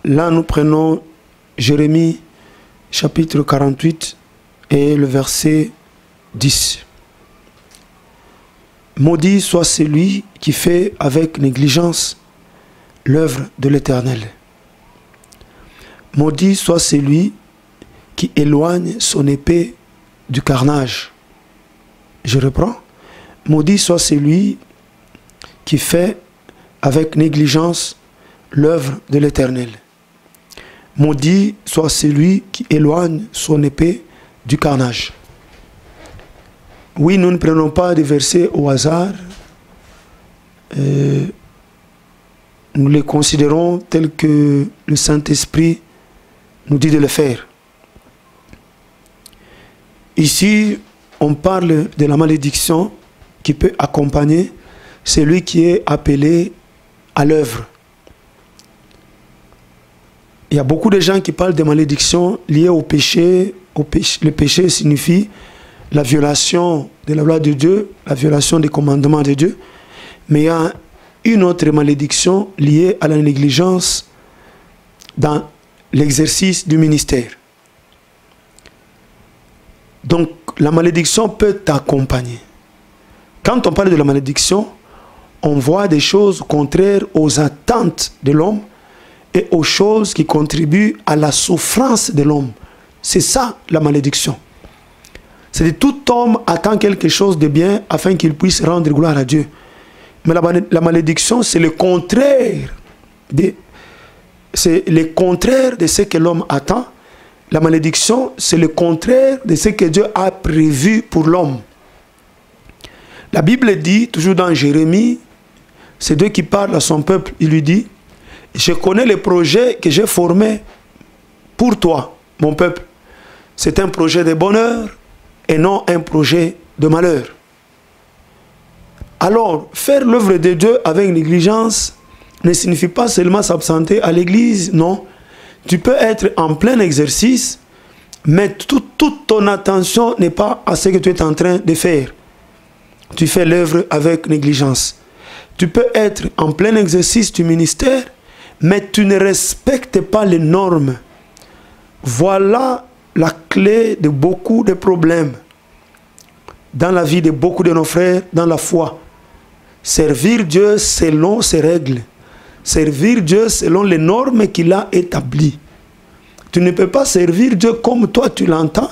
Là, nous prenons Jérémie, chapitre 48, et le verset 10. Maudit soit celui qui fait avec négligence l'œuvre de l'Éternel. Maudit soit celui qui éloigne son épée du carnage. Je reprends. Maudit soit celui qui fait avec négligence l'œuvre de l'Éternel. Maudit soit celui qui éloigne son épée du carnage. Oui, nous ne prenons pas des versets au hasard. Nous les considérons tels que le Saint-Esprit nous dit de le faire. Ici, on parle de la malédiction qui peut accompagner celui qui est appelé à l'œuvre. Il y a beaucoup de gens qui parlent de malédiction liées au péché. Le péché signifie la violation de la loi de Dieu, la violation des commandements de Dieu. Mais il y a une autre malédiction liée à la négligence dans l'exercice du ministère. Donc, la malédiction peut t'accompagner. Quand on parle de la malédiction, on voit des choses contraires aux attentes de l'homme et aux choses qui contribuent à la souffrance de l'homme. C'est ça la malédiction. C'est que tout homme attend quelque chose de bien afin qu'il puisse rendre gloire à Dieu. Mais la malédiction, c'est le contraire. C'est le contraire de ce que l'homme attend. La malédiction, c'est le contraire de ce que Dieu a prévu pour l'homme. La Bible dit, toujours dans Jérémie, c'est Dieu qui parle à son peuple, il lui dit, je connais les projets que j'ai formés pour toi, mon peuple. C'est un projet de bonheur et non un projet de malheur. Alors, faire l'œuvre de Dieu avec négligence ne signifie pas seulement s'absenter à l'église, non. Tu peux être en plein exercice, mais toute ton attention n'est pas à ce que tu es en train de faire. Tu fais l'œuvre avec négligence. Tu peux être en plein exercice du ministère, mais tu ne respectes pas les normes. Voilà la clé de beaucoup de problèmes dans la vie de beaucoup de nos frères, dans la foi. Servir Dieu selon ses règles. Servir Dieu selon les normes qu'il a établies. Tu ne peux pas servir Dieu comme toi tu l'entends.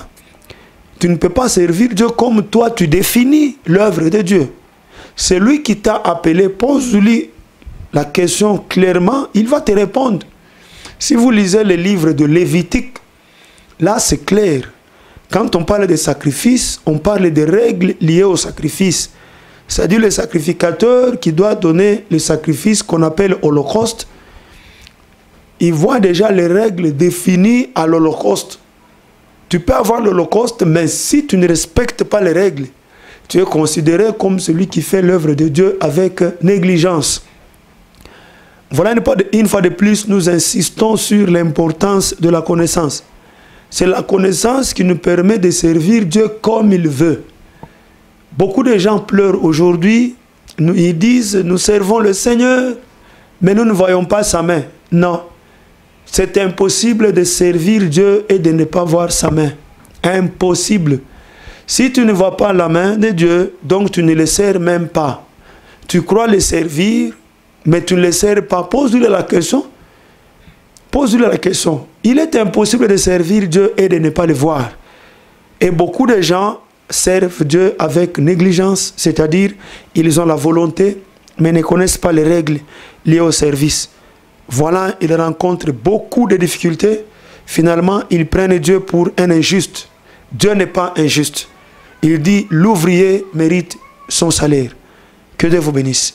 Tu ne peux pas servir Dieu comme toi tu définis l'œuvre de Dieu. Celui qui t'a appelé, pose-lui la question clairement, il va te répondre. Si vous lisez les livres de Lévitique, là c'est clair. Quand on parle de sacrifice, on parle des règles liées au sacrifice. C'est-à-dire le sacrificateur qui doit donner le sacrifice qu'on appelle holocauste, il voit déjà les règles définies à l'holocauste. Tu peux avoir l'holocauste, mais si tu ne respectes pas les règles, tu es considéré comme celui qui fait l'œuvre de Dieu avec négligence. Voilà une fois de plus, nous insistons sur l'importance de la connaissance. C'est la connaissance qui nous permet de servir Dieu comme il veut. Beaucoup de gens pleurent aujourd'hui, ils disent, nous servons le Seigneur, mais nous ne voyons pas sa main. Non, c'est impossible de servir Dieu et de ne pas voir sa main. Impossible. Si tu ne vois pas la main de Dieu, donc tu ne le sers même pas. Tu crois le servir, mais tu ne le sers pas. Pose-lui la question. Pose-lui la question. Il est impossible de servir Dieu et de ne pas le voir. Et beaucoup de gens servent Dieu avec négligence, c'est-à-dire ils ont la volonté, mais ne connaissent pas les règles liées au service. Voilà, ils rencontrent beaucoup de difficultés. Finalement, ils prennent Dieu pour un injuste. Dieu n'est pas injuste. Il dit, l'ouvrier mérite son salaire. Que Dieu vous bénisse.